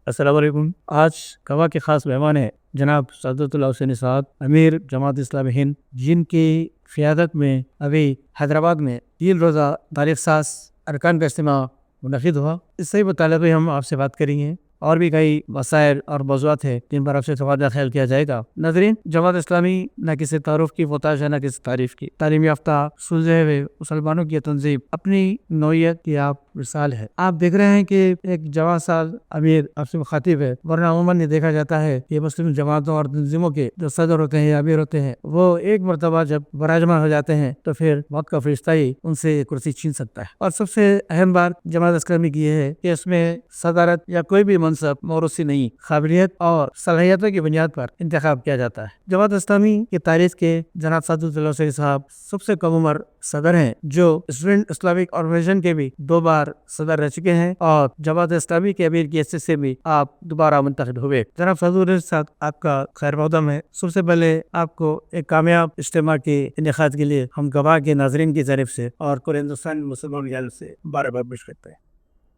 السلام علیکم۔ آج گواہ کے خاص مہمان ہیں جناب سعادت اللہ حسین اسحاق، امیر جماعت اسلامی ہند، جن کی قیادت میں ابھی حیدرآباد میں 3 روزہ تاریخ ساز ارکان کا اجتماع منعقد ہوا۔ اس سے متعلق بھی ہم آپ سے بات کریں گے، اور بھی کئی مسائل اور موضوعات ہیں جن پر آپ سے تبادلہ خیال کیا جائے گا۔ ناظرین، جماعت اسلامی نہ کسی تعارف کی محتاج ہے، نہ کسی تعریف کی۔ تعلیم یافتہ سلجھے ہوئے مسلمانوں کی تنظیم اپنی نوعیت کی آپ مثال ہے۔ آپ دیکھ رہے ہیں کہ ایک جوان سال امیر آپ سے مخاطب ہے، ورنہ عموماً یہ دیکھا جاتا ہے کہ مسلم جماعتوں اور تنظیموں کے جو صدر ہوتے ہیں یا امیر ہوتے ہیں، وہ ایک مرتبہ جب براجمان ہو جاتے ہیں تو پھر موت کا فرشتہ ہی ان سے کرسی چھین سکتا ہے۔ اور سب سے اہم بات جماعت اسلامی کی یہ ہے کہ اس میں صدارت یا کوئی بھی منصب موروثی نہیں، قابلیت اور صلاحیتوں کی بنیاد پر انتخاب کیا جاتا ہے۔ جماعت اسلامی کی تاریخ کے جناب سعادت اللہ حسین صاحب سب سے کم عمر صدر ہیں، جو اسٹوڈنٹ اسلامک آرگنائزیشن کے بھی 2 بار صدر رہ چکے ہیں، اور جماعت اسلامی کے امیر کی حیثیت سے بھی آپ دوبارہ منتخب ہوئے۔ جناب سعادت اللہ صاحب، آپ کا خیر مقدم ہے۔ سب سے پہلے آپ کو ایک کامیاب اجتماع کے انعقاد کے لیے ہم گواہ کے ناظرین کی طرف سے اور پورے ہندوستان مسلمان کی جانب سے بار بار پیش کرتے ہیں۔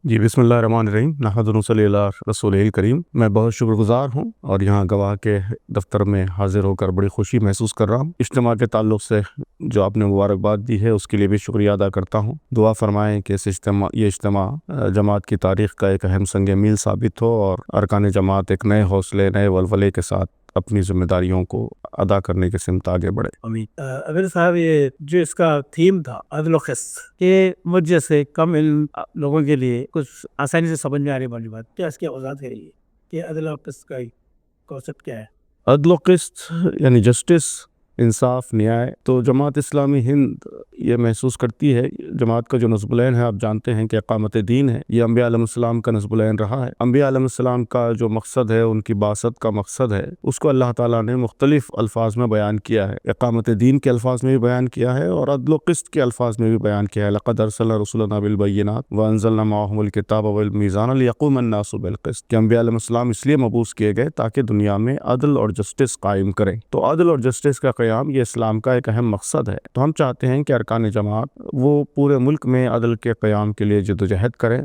جی، بسم اللہ الرحمن الرحیم، نحمدہ ونصلی علی رسول کریم۔ میں بہت شکر گزار ہوں اور یہاں گواہ کے دفتر میں حاضر ہو کر بڑی خوشی محسوس کر رہا ہوں۔ اجتماع کے تعلق سے جو آپ نے مبارکباد دی ہے اس کے لیے بھی شکریہ ادا کرتا ہوں۔ دعا فرمائیں کہ یہ اجتماع جماعت کی تاریخ کا ایک اہم سنگ میل ثابت ہو اور ارکان جماعت ایک نئے حوصلے، نئے ولولے کے ساتھ اپنی ذمہ داریوں کو ادا کرنے کے سمت آگے بڑھے۔ امیر صاحب، یہ جو اس کا تھیم تھا عدل و قسط، کہ مجھ جیسے کم علم لوگوں کے لیے کچھ آسانی سے سمجھ میں آ رہی والی بات، کیا اس کی وضاحت ہے یہ کہ عدل و قسط کا کانسیپٹ کیا ہے؟ عدل و قسط یعنی جسٹس، انصاف، نیائے۔ تو جماعت اسلامی ہند یہ محسوس کرتی ہے، جماعت کا جو نصب العین ہے، آپ جانتے ہیں کہ اقامت دین ہے، یہ انبیاء علیہ السلام کا نصب العین رہا ہے۔ انبیاء علیہ السلام کا جو مقصد ہے، ان کی بعثت کا مقصد ہے، اس کو اللہ تعالیٰ نے مختلف الفاظ میں بیان کیا ہے۔ اقامت دین کے الفاظ میں بھی بیان کیا ہے اور عدل و قسط کے الفاظ میں بھی بیان کیا ہے۔ لقد ارسلنا رسلنا بالبینات وانزلنا معهم الکتاب والمیزان لیقوم الناس بالقسط، کہ انبیاء علیہ السلام اس لیے مبعوث کیے گئے تاکہ دنیا میں عدل اور جسٹس قائم کریں۔ تو عدل اور جسٹس کا قیام یہ اسلام کا ایک اہم مقصد ہے۔ تو ہم چاہتے ہیں کہ ارکان جماعت وہ پورے ملک میں عدل کے قیام کے لیے جدوجہد کریں،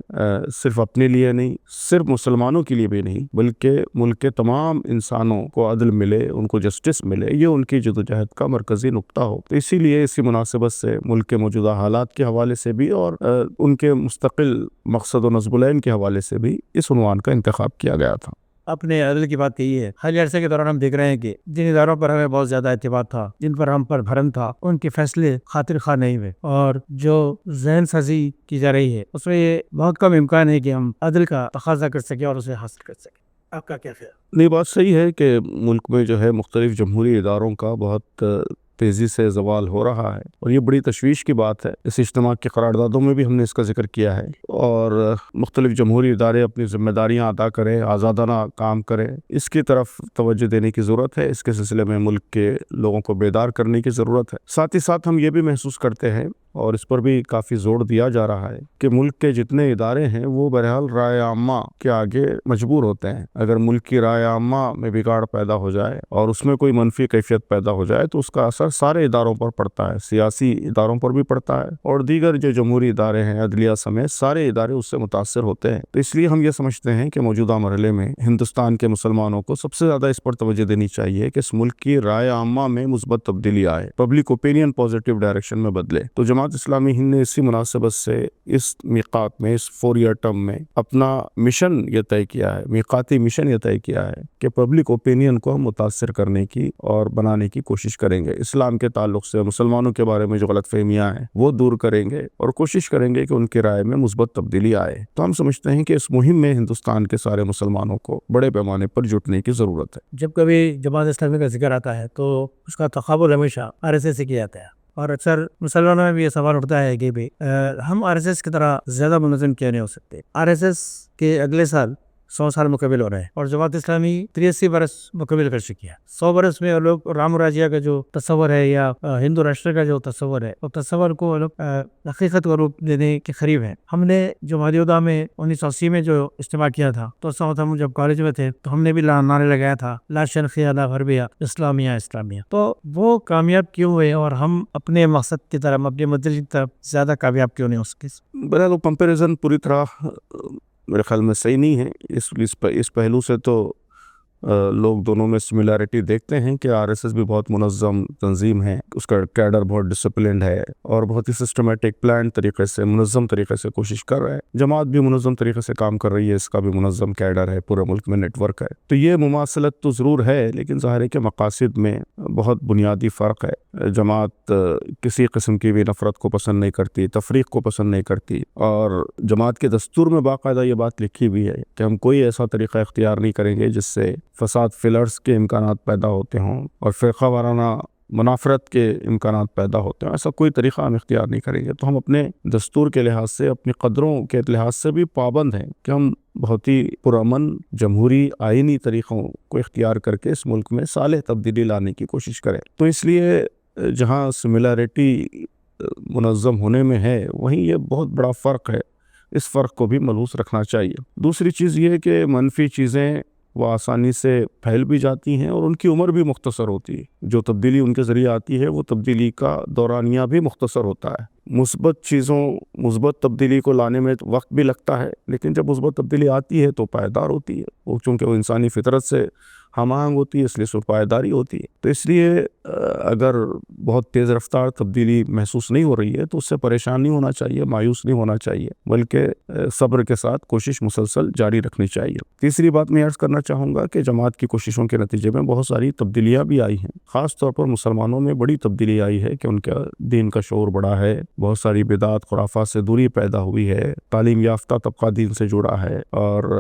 صرف اپنے لیے نہیں، صرف مسلمانوں کے لیے بھی نہیں، بلکہ ملک کے تمام انسانوں کو عدل ملے، ان کو جسٹس ملے، یہ ان کی جدوجہد کا مرکزی نقطہ ہو۔ تو اسی لیے اسی مناسبت سے ملک کے موجودہ حالات کے حوالے سے بھی اور ان کے مستقل مقصد و نصب العین کے حوالے سے بھی اس عنوان کا انتخاب کیا گیا تھا۔ آپ نے عدل کی بات کہی ہے۔ حالیہ عرصے کے دوران ہم دیکھ رہے ہیں کہ جن اداروں پر ہمیں بہت زیادہ اعتماد تھا، جن پر ہم پر بھرم تھا، ان کے فیصلے خاطر خواہ نہیں ہوئے، اور جو ذہن سازی کی جا رہی ہے اس میں یہ بہت کم امکان ہے کہ ہم عدل کا تقاضا کر سکیں اور اسے حاصل کر سکیں۔ آپ کا کیا خیال؟ نہیں، بات صحیح ہے کہ ملک میں جو ہے مختلف جمہوری اداروں کا بہت تیزی سے زوال ہو رہا ہے، اور یہ بڑی تشویش کی بات ہے۔ اس اجتماع کی قراردادوں میں بھی ہم نے اس کا ذکر کیا ہے، اور مختلف جمہوری ادارے اپنی ذمہ داریاں ادا کریں، آزادانہ کام کریں، اس کی طرف توجہ دینے کی ضرورت ہے۔ اس کے سلسلے میں ملک کے لوگوں کو بیدار کرنے کی ضرورت ہے۔ ساتھ ہی ساتھ ہم یہ بھی محسوس کرتے ہیں، اور اس پر بھی کافی زور دیا جا رہا ہے، کہ ملک کے جتنے ادارے ہیں وہ بہرحال رائے عامہ کے آگے مجبور ہوتے ہیں۔ اگر ملک کی رائے عامہ میں بگاڑ پیدا ہو جائے اور اس میں کوئی منفی کیفیت پیدا ہو جائے تو اس کا اثر سارے اداروں پر پڑتا ہے، سیاسی اداروں پر بھی پڑتا ہے، اور دیگر جو جمہوری ادارے ہیں، عدلیہ سمیت سارے ادارے اس سے متاثر ہوتے ہیں۔ تو اس لیے ہم یہ سمجھتے ہیں کہ موجودہ مرحلے میں ہندوستان کے مسلمانوں کو سب سے زیادہ اس پر توجہ دینی چاہیے کہ اس ملک کی رائے عامہ میں مثبت تبدیلی آئے، پبلک اوپینین پازیٹیو ڈائریکشن میں بدلے۔ تو جماعت اسلامی ہند نے اسی مناسبت سے اس میقات میں، اس 4 ایئر ٹرم میں اپنا مشن یہ طے کیا ہے، میقاتی مشن یہ طے کیا ہے کہ پبلک اوپینین کو ہم متاثر کرنے کی اور بنانے کی کوشش کریں گے۔ اسلام کے تعلق سے مسلمانوں کے بارے میں جو غلط فہمیاں ہیں وہ دور کریں گے، اور کوشش کریں گے کہ ان کی رائے میں مثبت تبدیلی آئے۔ تو ہم سمجھتے ہیں کہ اس مہم میں ہندوستان کے سارے مسلمانوں کو بڑے پیمانے پر جٹنے کی ضرورت ہے۔ جب کبھی جماعت اسلامی کا ذکر آتا ہے تو اس کا تقابل ہمیشہ RSS سے کیا جاتا ہے، اور اکثر مسلمانوں میں بھی یہ سوال اٹھتا ہے کہ ہم RSS کی طرح زیادہ منظم کیوں نہیں ہو سکتے؟ RSS کے اگلے سال 100 سال مکمل ہو رہے ہیں، اور جماعت اسلامی 83 برس مکمل کر چکی ہے۔ 100 برس میں لوگ رام راجیہ کا جو تصور ہے یا ہندو راشٹر کا جو تصور ہے، وہ تصور کو لوگ حقیقت کو روپ دینے کے قریب ہیں۔ ہم نے جو مادیودہ میں 1980 میں جو اجتماع کیا تھا، تو اس وقت ہم جب کالج میں تھے تو ہم نے بھی نعرے لگایا تھا، لا شرقیہ لا غربیہ، اسلامیہ اسلامیہ۔ تو وہ کامیاب کیوں ہوئے اور ہم اپنے مقصد کی طرف، اپنے مدرج کی طرف زیادہ کامیاب کیوں نہیں ہو سکے؟ بہرحال وہ کمپیریزن پوری طرح میرے خیال میں صحیح نہیں ہے. اس پہلو سے تو لوگ دونوں میں سملیرٹی دیکھتے ہیں کہ آر ایس ایس بھی بہت منظم تنظیم ہے, اس کا کیڈر بہت ڈسپلنڈ ہے اور بہت ہی سسٹمیٹک پلان طریقے سے منظم طریقے سے کوشش کر رہا ہے. جماعت بھی منظم طریقے سے کام کر رہی ہے, اس کا بھی منظم کیڈر ہے, پورے ملک میں نیٹ ورک ہے. تو یہ مماثلت تو ضرور ہے, لیکن ظاہر ہے کہ مقاصد میں بہت بنیادی فرق ہے. جماعت کسی قسم کی بھی نفرت کو پسند نہیں کرتی, تفریق کو پسند نہیں کرتی, اور جماعت کے دستور میں باقاعدہ یہ بات لکھی بھی ہے کہ ہم کوئی ایسا طریقہ اختیار نہیں کریں گے جس سے فساد فلرز کے امکانات پیدا ہوتے ہوں اور فرقہ وارانہ منافرت کے امکانات پیدا ہوتے ہیں. ایسا کوئی طریقہ ہم اختیار نہیں کریں گے. تو ہم اپنے دستور کے لحاظ سے, اپنی قدروں کے لحاظ سے بھی پابند ہیں کہ ہم بہت ہی پرامن جمہوری آئینی طریقوں کو اختیار کر کے اس ملک میں صالح تبدیلی لانے کی کوشش کریں. تو اس لیے جہاں سملیرٹی منظم ہونے میں ہے, وہیں یہ بہت بڑا فرق ہے. اس فرق کو بھی ملحوظ رکھنا چاہیے. دوسری چیز یہ کہ منفی چیزیں وہ آسانی سے پھیل بھی جاتی ہیں اور ان کی عمر بھی مختصر ہوتی ہے. جو تبدیلی ان کے ذریعے آتی ہے وہ تبدیلی کا دورانیہ بھی مختصر ہوتا ہے. مثبت تبدیلی کو لانے میں وقت بھی لگتا ہے, لیکن جب مثبت تبدیلی آتی ہے تو پائیدار ہوتی ہے. وہ چونکہ وہ انسانی فطرت سے ہم آہنگ ہوتی ہے, اس لیے پائیداری ہوتی ہے. تو اس لیے اگر بہت تیز رفتار تبدیلی محسوس نہیں ہو رہی ہے تو اس سے پریشان نہیں ہونا چاہیے, مایوس نہیں ہونا چاہیے, بلکہ صبر کے ساتھ کوشش مسلسل جاری رکھنی چاہیے. تیسری بات میں عرض کرنا چاہوں گا کہ جماعت کی کوششوں کے نتیجے میں بہت ساری تبدیلیاں بھی آئی ہیں. خاص طور پر مسلمانوں میں بڑی تبدیلی آئی ہے کہ ان کا دین کا شعور بڑھا ہے, بہت ساری بدعات خرافات سے دوری پیدا ہوئی ہے, تعلیم یافتہ طبقہ دین سے جڑا ہے, اور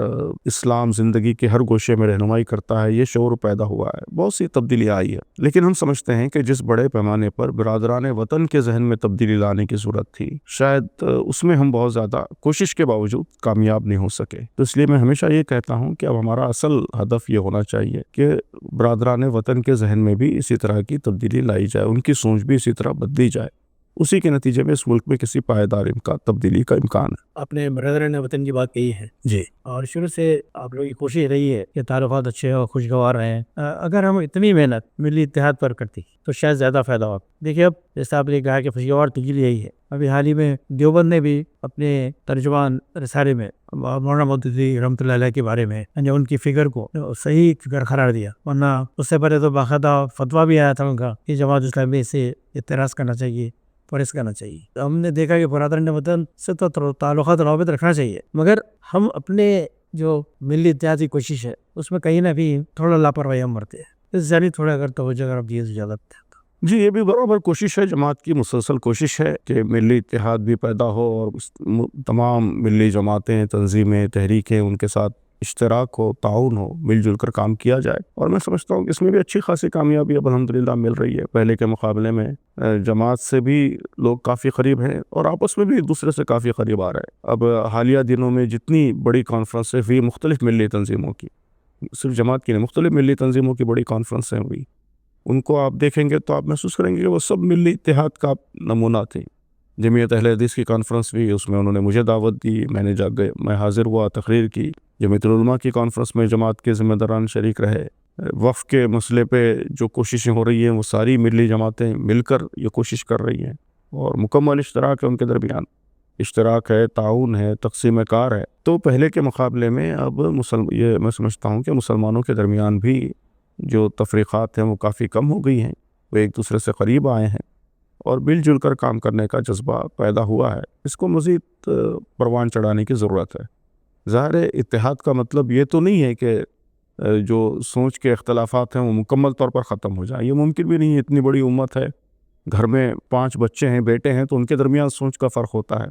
اسلام زندگی کے ہر گوشے میں رہنمائی کرتا ہے, یہ شعور پیدا ہوا ہے. بہت سی تبدیلی آئی ہے, لیکن ہم سمجھتے ہیں کہ جس بڑے پیمانے پر برادران وطن کے ذہن میں تبدیلی لانے کی ضرورت تھی, شاید اس میں ہم بہت زیادہ کوشش کے باوجود کامیاب نہیں ہو سکے. تو اس لیے میں ہمیشہ یہ کہتا ہوں کہ اب ہمارا اصل ہدف یہ ہونا چاہیے کہ برادران وطن کے ذہن میں بھی اسی طرح کی تبدیلی لائی جائے, ان کی سوچ بھی اسی طرح بدلی جائے. اسی کے نتیجے میں اس ملک میں کسی پائیدار تبدیلی کا امکان ہے. آپ نے برادران وطن کی بات کہی ہے جی, اور شروع سے آپ لوگوں کی کوشش رہی ہے کہ تعلقات اچھے اور خوشگوار رہیں. اگر ہم اتنی محنت ملی اتحاد پر کرتی تو شاید زیادہ فائدہ ہوگا. دیکھیے اب جیسا آپ نے کہا کہ خوشگوار تبدیلی یہی ہے. ابھی حال ہی میں دیوبند نے بھی اپنے ترجمان رسالے میں مولانا مودودی رحمۃ اللہ علیہ کے بارے میں ان کی فکر کو صحیح فکر قرار دیا, ورنہ اس سے پہلے تو باقاعدہ فتویٰ بھی آیا تھا ان کا کہ جماعت اسلامی سے اعتراض کرنا چاہیے, پرہیز کرنا چاہیے. ہم نے دیکھا کہ برادران وطن سے تو تعلقات روابط رکھنا چاہیے, مگر ہم اپنے جو ملی اتحاد کی کوشش ہے اس میں کہیں نہ کہیں تھوڑا لاپرواہی ہم برتے ہیں. اس ذریعے تھوڑا اگر توجہ اگر آپ دیے تو زیادہ ہے. جی, یہ بھی برابر کوشش ہے, جماعت کی مسلسل کوشش ہے کہ ملی اتحاد بھی پیدا ہو اور تمام ملی جماعتیں, تنظیمیں, تحریکیں, ان کے ساتھ اشتراک ہو, تعاون ہو, مل جل کر کام کیا جائے. اور میں سمجھتا ہوں کہ اس میں بھی اچھی خاصی کامیابی اب الحمدللہ مل رہی ہے. پہلے کے مقابلے میں جماعت سے بھی لوگ کافی قریب ہیں اور آپس میں بھی ایک دوسرے سے کافی قریب آ رہے ہیں. اب حالیہ دنوں میں جتنی بڑی کانفرنسیں ہوئی مختلف ملی تنظیموں کی, صرف جماعت کی نہیں, مختلف ملی تنظیموں کی بڑی کانفرنسیں ہوئی, ان کو آپ دیکھیں گے تو آپ محسوس کریں گے کہ وہ سب ملی اتحاد کا نمونہ تھے. جمعیت اہل حدیث کی کانفرنس ہوئی, اس میں انہوں نے مجھے دعوت دی, میں حاضر ہوا, تقریر کی. جمعیت العلماء کی کانفرنس میں جماعت کے ذمہ داران شریک رہے. وقف کے مسئلے پہ جو کوششیں ہو رہی ہیں وہ ساری ملی جماعتیں مل کر یہ کوشش کر رہی ہیں, اور مکمل اشتراک ہے ان کے درمیان, اشتراک ہے, تعاون ہے, تقسیم کار ہے. تو پہلے کے مقابلے میں اب یہ میں سمجھتا ہوں کہ مسلمانوں کے درمیان بھی جو تفریقات ہیں وہ کافی کم ہو گئی ہیں, وہ ایک دوسرے سے قریب آئے ہیں اور مل جل کر کام کرنے کا جذبہ پیدا ہوا ہے. اس کو مزید پروان چڑھانے کی ضرورت ہے. ظاہر ہے اتحاد کا مطلب یہ تو نہیں ہے کہ جو سوچ کے اختلافات ہیں وہ مکمل طور پر ختم ہو جائیں, یہ ممکن بھی نہیں ہے. اتنی بڑی امت ہے, گھر میں 5 بچے ہیں, بیٹے ہیں, تو ان کے درمیان سوچ کا فرق ہوتا ہے.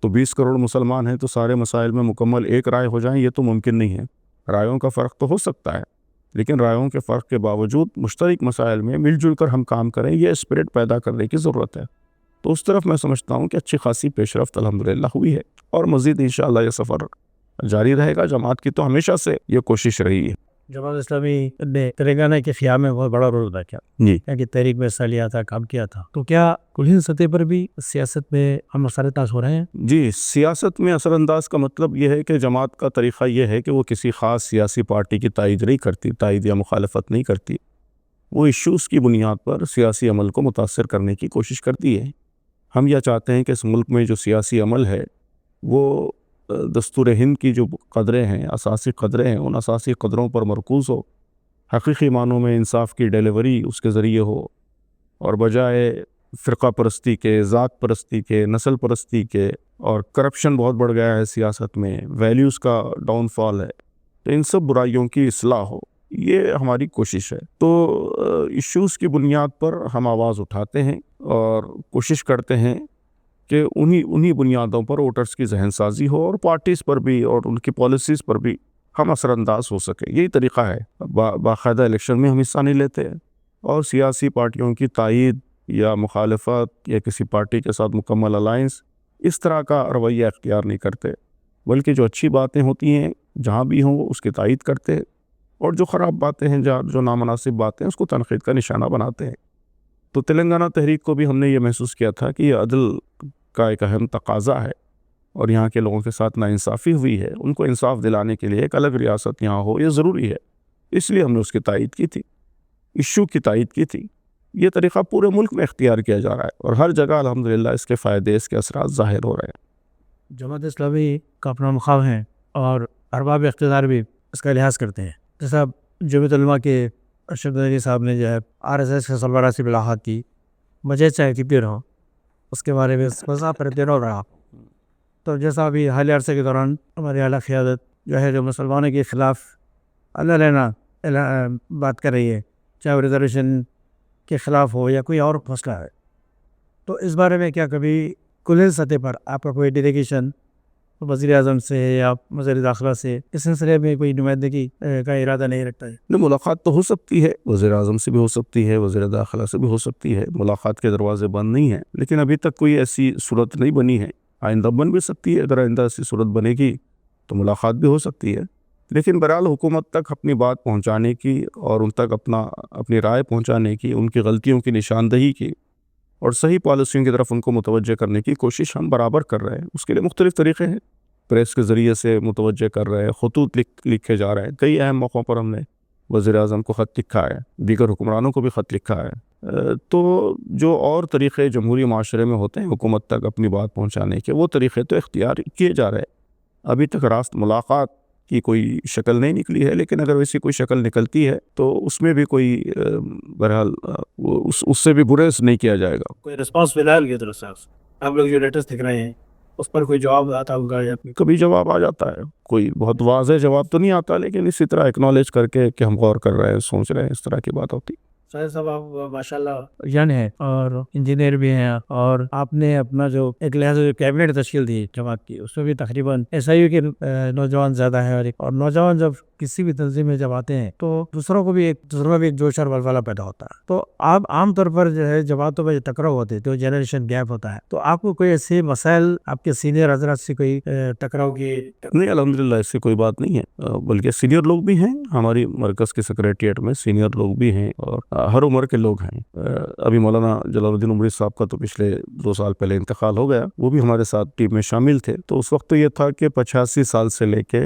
تو 20 کروڑ مسلمان ہیں تو سارے مسائل میں مکمل ایک رائے ہو جائیں, یہ تو ممکن نہیں ہے. رائےوں کا فرق تو ہو سکتا ہے, لیکن رائےوں کے فرق کے باوجود مشترک مسائل میں مل جل کر ہم کام کریں, یہ اسپرٹ پیدا کرنے کی ضرورت ہے. تو اس طرف میں سمجھتا ہوں کہ اچھی خاصی پیش رفت الحمدللہ ہوئی ہے, اور مزید انشاءاللہ یہ سفر جاری رہے گا. جماعت کی تو ہمیشہ سے یہ کوشش رہی ہے. جماعت اسلامی نے تلنگانہ کے قیام میں بہت بڑا رول ادا کیا, جی, کہ تحریک میں حصہ لیا تھا, کام کیا تھا. تو کیا کل سطح پر بھی سیاست میں ہم اثر انداز ہو رہے ہیں؟ جی, سیاست میں اثر انداز کا مطلب یہ ہے کہ جماعت کا طریقہ یہ ہے کہ وہ کسی خاص سیاسی پارٹی کی تائید نہیں کرتی, تائید یا مخالفت نہیں کرتی. وہ ایشوز کی بنیاد پر سیاسی عمل کو متاثر کرنے کی کوشش کرتی ہے. ہم یہ چاہتے ہیں کہ اس ملک میں جو سیاسی عمل ہے وہ دستور ہند کی جو قدریں ہیں، اساسی قدریں ہیں، ان اساسی قدروں پر مرکوز ہو، حقیقی معنوں میں انصاف کی ڈیلیوری اس کے ذریعے ہو، اور بجائے فرقہ پرستی کے، ذات پرستی کے، نسل پرستی کے، اور کرپشن بہت بڑھ گیا ہے سیاست میں، ویلیوز کا ڈاؤن فال ہے، تو ان سب برائیوں کی اصلاح ہو، یہ ہماری کوشش ہے۔ تو ایشوز کی بنیاد پر ہم آواز اٹھاتے ہیں اور کوشش کرتے ہیں کہ انہی بنیادوں پر ووٹرز کی ذہن سازی ہو، اور پارٹیز پر بھی اور ان کی پالیسیز پر بھی ہم اثر انداز ہو سکے۔ یہی طریقہ ہے۔ باقاعدہ الیکشن میں ہم حصہ نہیں لیتے، اور سیاسی پارٹیوں کی تائید یا مخالفت یا کسی پارٹی کے ساتھ مکمل الائنس، اس طرح کا رویہ اختیار نہیں کرتے، بلکہ جو اچھی باتیں ہوتی ہیں جہاں بھی ہوں اس کی تائید کرتے، اور جو خراب باتیں ہیں، جو نامناسب باتیں ہیں، اس کو تنقید کا نشانہ بناتے ہیں۔ تو تلنگانہ تحریک کو بھی ہم نے یہ محسوس کیا تھا کہ یہ عدل کا ایک اہم تقاضا ہے، اور یہاں کے لوگوں کے ساتھ ناانصافی ہوئی ہے، ان کو انصاف دلانے کے لیے ایک الگ ریاست یہاں ہو، یہ ضروری ہے، اس لیے ہم نے اس کی تائید کی تھی، ایشو کی تائید کی تھی۔ یہ طریقہ پورے ملک میں اختیار کیا جا رہا ہے، اور ہر جگہ الحمدللہ اس کے فائدے، اس کے اثرات ظاہر ہو رہے ہیں۔ جماعت اسلامی کا اپنا مقام ہے، اور ارباب اقتدار بھی اس کا لحاظ کرتے ہیں۔ جیسا جمعیت علماء کے ارشد علی صاحب نے جو ہے RSS کے سربراہ سے ملاقات کی، مجھے چاہے کتنے رہو، اس کے بارے میں وضاحت کرتے رہا۔ تو جیسا ابھی حالیہ عرصے کے دوران ہماری اعلیٰ قیادت جو ہے جو مسلمانوں کے خلاف اللہ لینا بات کر رہی ہے، چاہے وہ ریزرویشن کے خلاف ہو یا کوئی اور مسئلہ ہے، تو اس بارے میں کیا کبھی کل سطح پر آپ کا کوئی ڈیلیگیشن وزیر اعظم سے یا وزیر داخلہ سے اس سلسلے میں کوئی نمائندگی کا ارادہ نہیں رکھتا ہے؟ ملاقات تو ہو سکتی ہے، وزیر اعظم سے بھی ہو سکتی ہے، وزیر داخلہ سے بھی ہو سکتی ہے، ملاقات کے دروازے بند نہیں ہیں، لیکن ابھی تک کوئی ایسی صورت نہیں بنی ہے۔ آئندہ بن بھی سکتی ہے، اگر آئندہ ایسی صورت بنے گی تو ملاقات بھی ہو سکتی ہے، لیکن بہرحال حکومت تک اپنی بات پہنچانے کی، اور ان تک اپنی رائے پہنچانے کی، ان کی غلطیوں کی نشاندہی کی، اور صحیح پالیسیوں کی طرف ان کو متوجہ کرنے کی کوشش ہم برابر کر رہے ہیں۔ اس کے لیے مختلف طریقے ہیں، پریس کے ذریعے سے متوجہ کر رہے ہیں، خطوط لکھے جا رہے ہیں، کئی اہم موقعوں پر ہم نے وزیر اعظم کو خط لکھا ہے، دیگر حکمرانوں کو بھی خط لکھا ہے۔ تو جو اور طریقے جمہوری معاشرے میں ہوتے ہیں حکومت تک اپنی بات پہنچانے کے، وہ طریقے تو اختیار کیے جا رہے ہیں۔ ابھی تک راست ملاقات کی کوئی شکل نہیں نکلی ہے، لیکن اگر ویسی کوئی شکل نکلتی ہے تو اس میں بھی کوئی بہرحال اس سے بھی گریز نہیں کیا جائے گا۔ کوئی رسپانس ملا ہے طرف سے آپ لوگ جو لیٹرز دکھ رہے ہیں اس پر کوئی جواب آتا ہوگا؟ یا کبھی جواب آ جاتا ہے، کوئی بہت واضح جواب تو نہیں آتا، لیکن اسی طرح اکنالج کر کے کہ ہم غور کر رہے ہیں، سوچ رہے ہیں، اس طرح کی بات ہوتی۔ شاہد صاحب آپ ماشاء اللہ ین ہے اور انجینئر بھی ہیں، اور آپ نے اپنا جو ایک لحاظ کیبنٹ تشکیل دی جماعت کی، اس میں بھی تقریباً ایسا ہی کہ نوجوان زیادہ ہے، اور نوجوان جب کسی بھی تنظیم میں جب آتے ہیں تو دوسروں کو بھی ایک جوش اور ولولہ پیدا ہوتا ہے۔ تو آپ عام طور پر جو ہے جماعتوں میں ٹکراؤ ہوتے ہیں، جو جنریشن گیپ ہوتا ہے، تو آپ کو کوئی ایسے مسائل آپ کے سینئر حضرات سے کوئی ٹکراؤ کی؟ نہیں، الحمدللہ ایسی کوئی بات نہیں ہے، بلکہ سینئر لوگ بھی ہیں ہماری مرکز کے سیکریٹریٹ میں، سینئر لوگ بھی ہیں، اور ہر عمر کے لوگ ہیں۔ ابھی مولانا جلال الدین عمری صاحب کا تو پچھلے 2 سال پہلے انتقال ہو گیا، وہ بھی ہمارے ساتھ ٹیم میں شامل تھے۔ تو اس وقت تو یہ تھا کہ 85 سال سے لے کے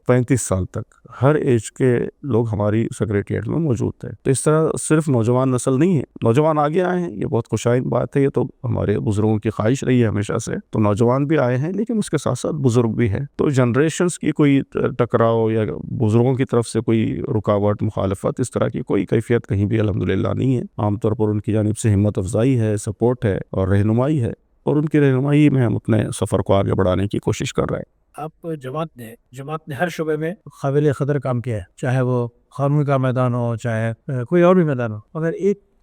35 سال تک ہر ایج کے لوگ ہماری سیکریٹریٹ میں موجود تھے۔ تو اس طرح صرف نوجوان نسل نہیں ہے، نوجوان آگے آئے ہیں، یہ بہت خوشائن بات ہے، یہ تو ہمارے بزرگوں کی خواہش رہی ہے ہمیشہ سے، تو نوجوان بھی آئے ہیں، لیکن اس کے ساتھ ساتھ بزرگ بھی ہیں۔ تو جنریشنز کی کوئی ٹکراؤ یا بزرگوں کی طرف سے کوئی رکاوٹ، مخالفت، اس طرح کی کوئی کیفیت کہیں بھی الحمدللہ نہیں ہے۔ عام طور پر ان کی جانب سے ہمت افزائی ہے، سپورٹ ہے اور رہنمائی ہے، اور ان کی رہنمائی میں ہم اپنے سفر کو آگے بڑھانے کی کوشش کر رہے ہیں۔ آپ جماعت نے ہر شعبے میں قابل قدر کام کیا ہے، چاہے وہ قانون کا میدان ہو، چاہے کوئی اور بھی میدان ہو، مگر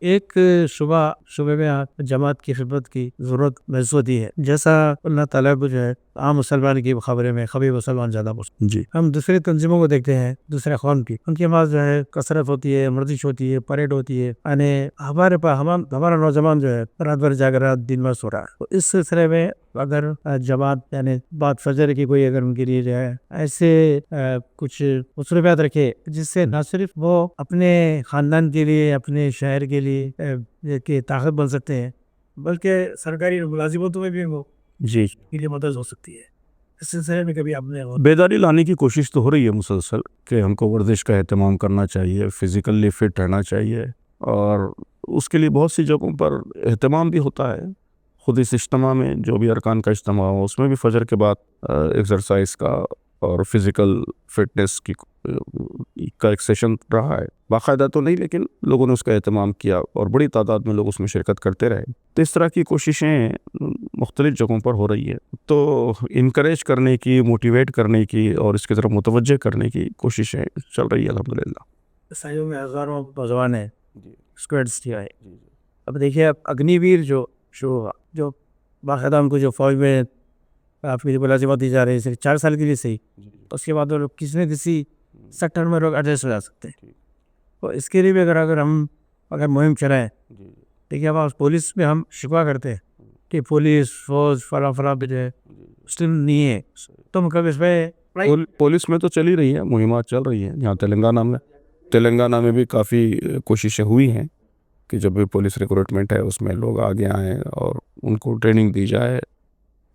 ایک شعبے میں جماعت کی خدمت کی ضرورت محسوس ہوتی ہے، جیسا اللہ تعالیٰ کو جو ہے عام مسلمان کی خبریں میں خبیر مسلمان زیادہ پسند۔ جی، ہم دوسری تنظیموں کو دیکھتے ہیں، دوسرے قوم کی، ان کے پاس جو ہے کثرت ہوتی ہے، ورزش ہوتی ہے، پریڈ ہوتی ہے، یعنی ہمارا نوجوان جو ہے رات بھر جاگ رہا، دن بھر سو رہا ہے۔ تو اس سلسلے میں اگر جماعت یعنی بعد فجر کی کوئی اگر ان کے لیے جو ہے ایسے کچھ مصروفیات رکھے جس سے نہ صرف وہ اپنے خاندان کے لیے، اپنے شہر کے لیے کہ طاقت بن سکتے ہیں، بلکہ سرکاری ملازمتوں میں بھی وہ جی، کے لیے مدد ہو سکتی ہے۔ اس سلسلے میں کبھی آپ نے بیداری لانے کی کوشش تو ہو رہی ہے مسلسل، کہ ہم کو ورزش کا اہتمام کرنا چاہیے، فزیکلی فٹ رہنا چاہیے، اور اس کے لیے بہت سی جگہوں پر اہتمام بھی ہوتا ہے، خود اس اجتماع میں جو بھی ارکان کا اجتماع ہو اس میں بھی فجر کے بعد ایکسرسائز کا اور فزیکل فٹنس کا ایک سیشن رہا ہے. باقاعدہ تو نہیں لیکن لوگوں نے اس کا اہتمام کیا اور بڑی تعداد میں لوگ اس میں شرکت کرتے رہے. تو اس طرح کی کوششیں مختلف جگہوں پر ہو رہی ہے. تو انکریج کرنے کی، موٹیویٹ کرنے کی اور اس کی طرف متوجہ کرنے کی کوششیں چل رہی ہے الحمدللہ. سائیوں میں ہزاروں نوجوان ہیں اسکواڈس کیا ہے. اب دیکھیے اب اگنی ویر جو شروع ہوا، جو باقاعدہ ان کو جو فوج میں آپ کی ملازمت دی جا رہی ہے صرف 4 سال کے لیے صحیح، اس کے بعد وہ لوگ کسی نہ کسی سیکٹر میں لوگ ایڈجسٹ ہو جا سکتے ہیں. تو اس کے لیے بھی اگر ہم مہم چلائیں، دیکھیے اب پولیس میں ہم شکوا کرتے ہیں کہ پولیس فوج فلاں جو ہے مسلم نہیں ہے، تو مطلب اس میں پولیس میں تو چل ہی رہی ہے، مہمات چل رہی ہیں. یہاں تلنگانہ میں بھی کافی کوششیں ہوئی ہیں کہ جب بھی پولیس ریکروٹمنٹ ہے اس میں لوگ آگے آئیں اور ان کو ٹریننگ دی جائے،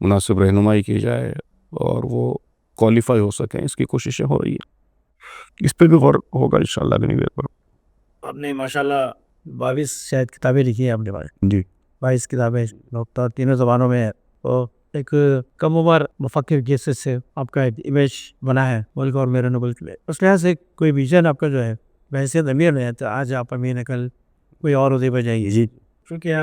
مناسب رہنمائی کی جائے اور وہ کوالیفائی ہو سکیں. اس کی کوششیں ہو رہی ہیں. اس پہ بھی غور ہوگا انشاءاللہ اگنی ویر پر. آپ نے ماشاءاللہ 22 شاید کتابیں لکھی ہیں آپ نے. جی 22 کتابیں تینوں زبانوں میں ہے. تو ایک کم عمر مفکر کی حیثیت سے آپ کا ایک امیج بنا ہے ملک اور میرے ملک میں. اس لحاظ سے کوئی ویژن آپ کا جو ہے بحیثیت امیر نہیں ہے تو آج آپ امیر نقل کوئی اور عہدے پہ جائیے. جی کیونکہ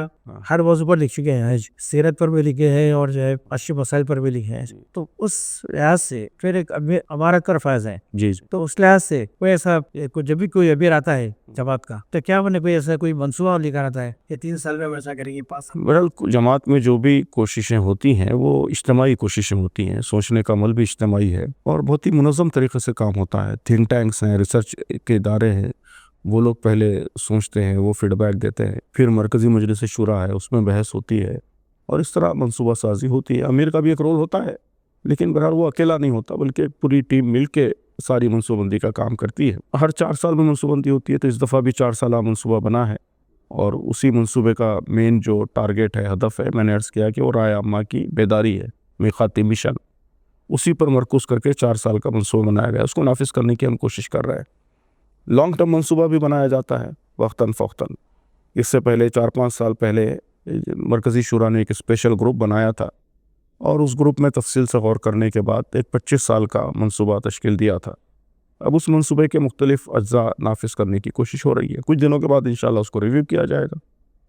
ہر موضوع پر لکھ چکے ہیں، سیرت پر بھی لکھے ہیں اور جو ہے معاشی مسائل پر بھی لکھے ہیں. تو اس لحاظ سے پھر ایک امارت کا فائز ہے. جی تو اس لحاظ سے کوئی ایسا جب بھی کوئی امیر آتا ہے جماعت کا تو کیا میں نے کوئی ایسا کوئی منصوبہ لے کر آتا ہے کہ 3 سال میں ایسا کریں گے 5 سال. بہرحال جماعت میں جو بھی کوششیں ہوتی ہیں وہ اجتماعی کوششیں ہوتی ہیں. سوچنے کا عمل بھی اجتماعی ہے اور بہت ہی منظم طریقے سے کام ہوتا ہے. تھنک ٹینکس ہیں، ریسرچ کے ادارے ہیں، وہ لوگ پہلے سوچتے ہیں، وہ فیڈ بیک دیتے ہیں، پھر مرکزی مجلس شورا ہے اس میں بحث ہوتی ہے اور اس طرح منصوبہ سازی ہوتی ہے. امیر کا بھی ایک رول ہوتا ہے لیکن بہرحال وہ اکیلا نہیں ہوتا بلکہ پوری ٹیم مل کے ساری منصوبہ بندی کا کام کرتی ہے. ہر 4 سال میں منصوبہ بندی ہوتی ہے تو اس دفعہ بھی 4 سالہ منصوبہ بنا ہے اور اسی منصوبے کا مین جو ٹارگیٹ ہے، ہدف ہے، میں نے عرض کیا کہ وہ رائے عامہ کی بیداری ہے، میقاتی مشن. اسی پر مرکوز کر کے 4 سال کا منصوبہ بنایا گیا. اس کو نافذ کرنے کی ہم کوشش کر رہے ہیں. لانگ ٹرم منصوبہ بھی بنایا جاتا ہے وقتاً فوقتاً. اس سے پہلے 4-5 سال پہلے مرکزی شورا نے ایک اسپیشل گروپ بنایا تھا اور اس گروپ میں تفصیل سے غور کرنے کے بعد ایک 25 سال کا منصوبہ تشکیل دیا تھا. اب اس منصوبے کے مختلف اجزاء نافذ کرنے کی کوشش ہو رہی ہے. کچھ دنوں کے بعد انشاءاللہ اس کو ریویو کیا جائے گا.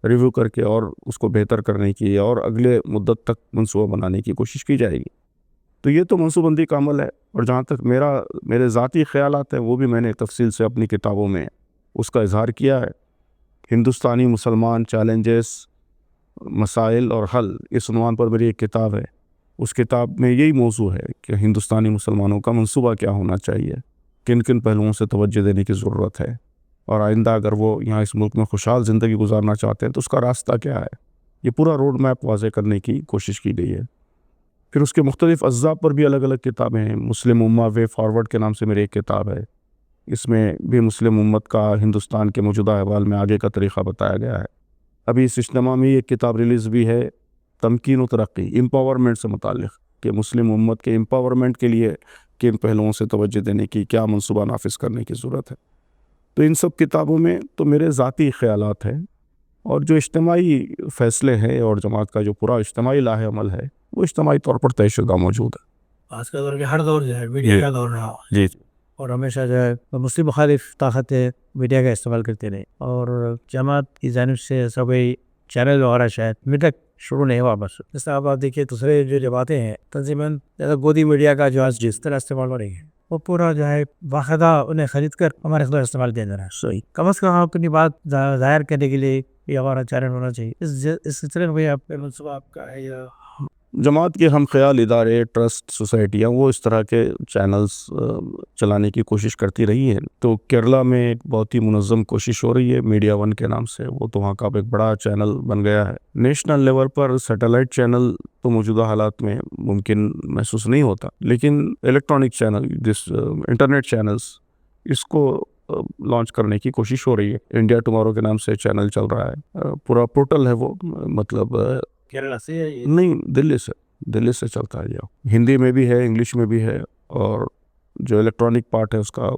ریویو کر کے اور اس کو بہتر کرنے کی اور اگلے مدت تک منصوبہ بنانے کی کوشش کی جائے گی. تو یہ تو منصوبہ بندی کا عمل ہے. اور جہاں تک میرے ذاتی خیالات ہیں وہ بھی میں نے تفصیل سے اپنی کتابوں میں اس کا اظہار کیا ہے. ہندوستانی مسلمان چیلنجز، مسائل اور حل، اس عنوان پر میری ایک کتاب ہے. اس کتاب میں یہی موضوع ہے کہ ہندوستانی مسلمانوں کا منصوبہ کیا ہونا چاہیے، کن کن پہلوؤں سے توجہ دینے کی ضرورت ہے اور آئندہ اگر وہ یہاں اس ملک میں خوشحال زندگی گزارنا چاہتے ہیں تو اس کا راستہ کیا ہے. یہ پورا روڈ میپ واضح کرنے کی کوشش کی گئی ہے. پھر اس کے مختلف اجزاء پر بھی الگ الگ کتابیں ہیں. مسلم امہ وے فارورڈ کے نام سے میری ایک کتاب ہے. اس میں بھی مسلم امت کا ہندوستان کے موجودہ احوال میں آگے کا طریقہ بتایا گیا ہے. ابھی اس اجتماع میں ایک کتاب ریلیز بھی ہے، تمکین و ترقی، امپاورمنٹ سے متعلق، کہ مسلم امت کے امپاورمنٹ کے لیے کن پہلوؤں سے توجہ دینے کی، کیا منصوبہ نافذ کرنے کی ضرورت ہے. تو ان سب کتابوں میں تو میرے ذاتی خیالات ہیں اور جو اجتماعی فیصلے ہیں اور جماعت کا جو پورا اجتماعی لاہ عمل ہے وہ اجتماعی طور پر طے شدہ موجود ہے. آج کا دور کے ہر دور جو ہے میڈیا کا دور رہا. جی اور ہمیشہ جو ہے مسلم مخالف طاقتیں میڈیا کا استعمال کرتے رہے اور جماعت کی جانب سے سبھی چینل وغیرہ شاید ابھی تک شروع نہیں ہوا. بس جس طرح آپ دیکھیے دوسرے جو جماعتیں ہیں تنظیماً گودی میڈیا کا جو آج جس طرح استعمال ہو رہی ہے وہ پورا جو ہے باقاعدہ انہیں خرید کر ہمارے خلاف استعمال کیا جا رہا ہے. صحیح کم از کم آپ اپنی بات ظاہر کرنے کے لیے یہ ہمارا چینل ہونا چاہیے. اس سلسلے میں آپ کا منصوبہ آپ کا ہے یا جماعت کے ہم خیال ادارے، ٹرسٹ، سوسائٹیاں وہ اس طرح کے چینلز چلانے کی کوشش کرتی رہی ہیں. تو کیرلا میں ایک بہت ہی منظم کوشش ہو رہی ہے میڈیا ون کے نام سے. وہ تو وہاں کا ایک بڑا چینل بن گیا ہے. نیشنل لیول پر سیٹلائٹ چینل تو موجودہ حالات میں ممکن محسوس نہیں ہوتا، لیکن الیکٹرانک چینل، انٹرنیٹ چینلز، اس کو لانچ کرنے کی کوشش ہو رہی ہے. انڈیا ٹمارو کے نام سے چینل چل رہا ہے. پورا پورٹل ہے وہ، مطلب کیرلا سے نہیں، دلی سے چلتا ہے. یہ ہندی میں بھی ہے، انگلش میں بھی ہے اور جو الیکٹرانک پارٹ ہے اس کا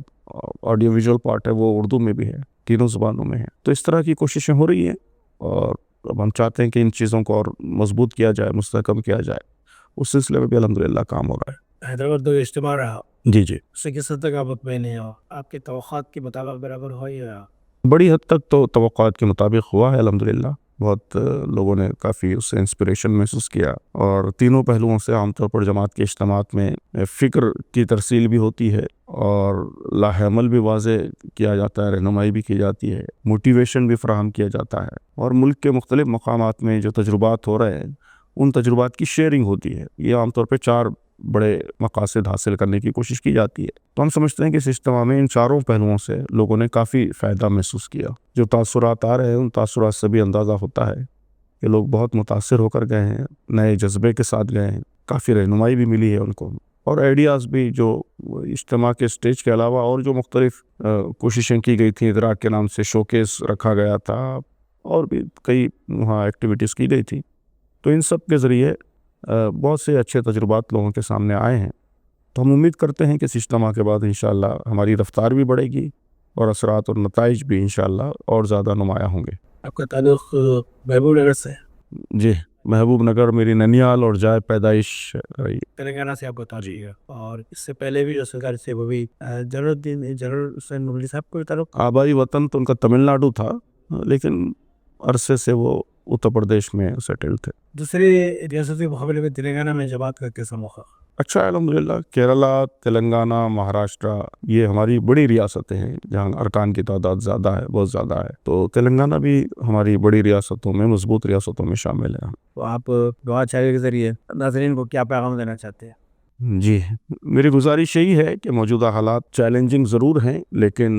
آڈیو ویژول پارٹ ہے وہ اردو میں بھی ہے. تینوں زبانوں میں ہے. تو اس طرح کی کوششیں ہو رہی ہیں اور اب ہم چاہتے ہیں کہ ان چیزوں کو اور مضبوط کیا جائے، مستحکم کیا جائے. اس سلسلے میں بھی الحمدللہ کام ہو رہا ہے. حیدرآباد جو اجتماع رہا جی جی، اس سے کس حد تک آپ مطمئن ہیں اور آپ کے توقعات کے مطابق برابر ہو یا بڑی حد تک تو توقعات کے مطابق ہوا ہے الحمدللہ. بہت لوگوں نے کافی اس سے انسپریشن محسوس کیا، اور تینوں پہلوؤں سے عام طور پر جماعت کے اجتماعات میں فکر کی ترسیل بھی ہوتی ہے، اور لاہ عمل بھی واضح کیا جاتا ہے، رہنمائی بھی کی جاتی ہے، موٹیویشن بھی فراہم کیا جاتا ہے، اور ملک کے مختلف مقامات میں جو تجربات ہو رہے ہیں ان تجربات کی شیئرنگ ہوتی ہے. یہ عام طور پہ 4 بڑے مقاصد حاصل کرنے کی کوشش کی جاتی ہے. تو ہم سمجھتے ہیں کہ اس اجتماع میں ان چاروں پہلوؤں سے لوگوں نے کافی فائدہ محسوس کیا. جو تاثرات آ رہے ہیں ان تاثرات سے بھی اندازہ ہوتا ہے کہ لوگ بہت متاثر ہو کر گئے ہیں، نئے جذبے کے ساتھ گئے ہیں، کافی رہنمائی بھی ملی ہے ان کو، اور آئیڈیاز بھی جو اجتماع کے سٹیج کے علاوہ اور جو مختلف کوششیں کی گئی تھیں. ادراک کے نام سے شوکیس رکھا گیا تھا، اور بھی کئی وہاں ایکٹیویٹیز کی گئی تھیں. تو ان سب کے ذریعے بہت سے اچھے تجربات لوگوں کے سامنے آئے ہیں. تو ہم امید کرتے ہیں کہ اس اجتماع کے بعد انشاءاللہ ہماری رفتار بھی بڑھے گی، اور اثرات اور نتائج بھی انشاءاللہ اور زیادہ نمایاں ہوں گے. آپ کا تعلق محبوب نگر سے جی، محبوب نگر میری ننیال اور جائے پیدائش رہی. تلنگانہ سے آپ کو تعلق ہے، اور اس سے پہلے بھی جو سرکار سے وہ بھی جنرل حسین مغلی صاحب کو تعلق آبائی وطن تو ان کا تمل ناڈو تھا، لیکن عرصے سے وہ اتر پردیش میں سیٹل تھے. دوسری ریاستوں کے مقابلے میں تلنگانہ میں جماعت کا کیسا موقع؟ اچھا ہے الحمدللہ. کیرلا، تلنگانہ، مہاراشٹرا یہ ہماری بڑی ریاستیں ہیں جہاں ارکان کی تعداد زیادہ ہے، بہت زیادہ ہے. تو تلنگانہ بھی ہماری بڑی ریاستوں میں، مضبوط ریاستوں میں شامل ہے. تو آپ دعا چاہیے کے ذریعے ناظرین کو کیا پیغام دینا چاہتے ہیں؟ جی، میری گزارش یہی ہے کہ موجودہ حالات چیلنجنگ ضرور ہیں، لیکن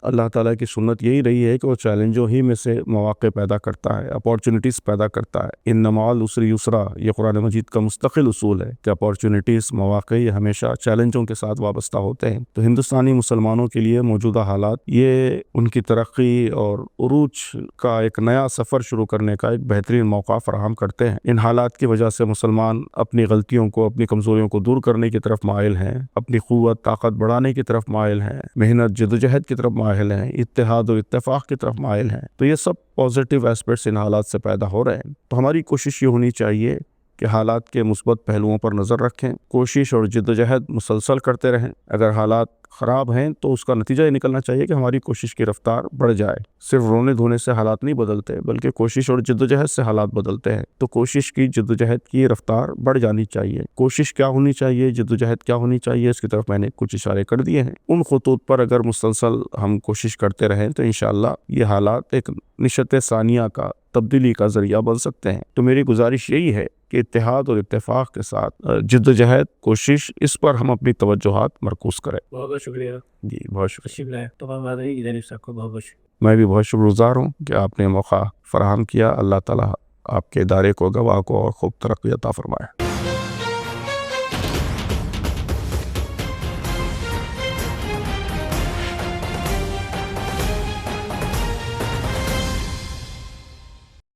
اللہ تعالیٰ کی سنت یہی رہی ہے کہ وہ چیلنجوں ہی میں سے مواقع پیدا کرتا ہے، اپارچونٹیز پیدا کرتا ہے. ان مع العسر یسرا، یہ قرآن مجید کا مستقل اصول ہے کہ اپارچونٹیز، مواقع یہ ہمیشہ چیلنجوں کے ساتھ وابستہ ہوتے ہیں. تو ہندوستانی مسلمانوں کے لیے موجودہ حالات یہ ان کی ترقی اور عروج کا ایک نیا سفر شروع کرنے کا ایک بہترین موقع فراہم کرتے ہیں. ان حالات کی وجہ سے مسلمان اپنی غلطیوں کو، اپنی کمزوریوں کو دور کرنے کی طرف مائل ہیں، اپنی قوت طاقت بڑھانے کی طرف مائل ہیں، محنت جدوجہد کی طرف مائل ہیں، اتحاد اور اتفاق کی طرف مائل ہیں. تو یہ سب پازیٹیو ایسپیکٹس ان حالات سے پیدا ہو رہے ہیں. تو ہماری کوشش یہ ہونی چاہیے کہ حالات کے مثبت پہلوؤں پر نظر رکھیں، کوشش اور جدوجہد مسلسل کرتے رہیں. اگر حالات خراب ہیں تو اس کا نتیجہ یہ نکلنا چاہیے کہ ہماری کوشش کی رفتار بڑھ جائے. صرف رونے دھونے سے حالات نہیں بدلتے، بلکہ کوشش اور جدوجہد سے حالات بدلتے ہیں. تو کوشش کی، جدوجہد کی رفتار بڑھ جانی چاہیے. کوشش کیا ہونی چاہیے، جدوجہد کیا ہونی چاہیے، اس کی طرف میں نے کچھ اشارے کر دیے ہیں. ان خطوط پر اگر مسلسل ہم کوشش کرتے رہیں تو انشاءاللہ یہ حالات ایک نشت ثانیہ کا، تبدیلی کا ذریعہ بن سکتے ہیں. تو میری گزارش یہی ہے کہ اتحاد اور اتفاق کے ساتھ جدوجہد، کوشش، اس پر ہم اپنی توجہات مرکوز کریں. بہت بہت شکریہ. جی، بہت شکریہ. تشریف لائے تو صاحب کو بہت بہت شکریہ. میں بھی بہت شکر گزار ہوں کہ آپ نے موقع فراہم کیا. اللہ تعالیٰ آپ کے ادارے کو، گواہ کو اور خوب ترقی عطا فرمائے.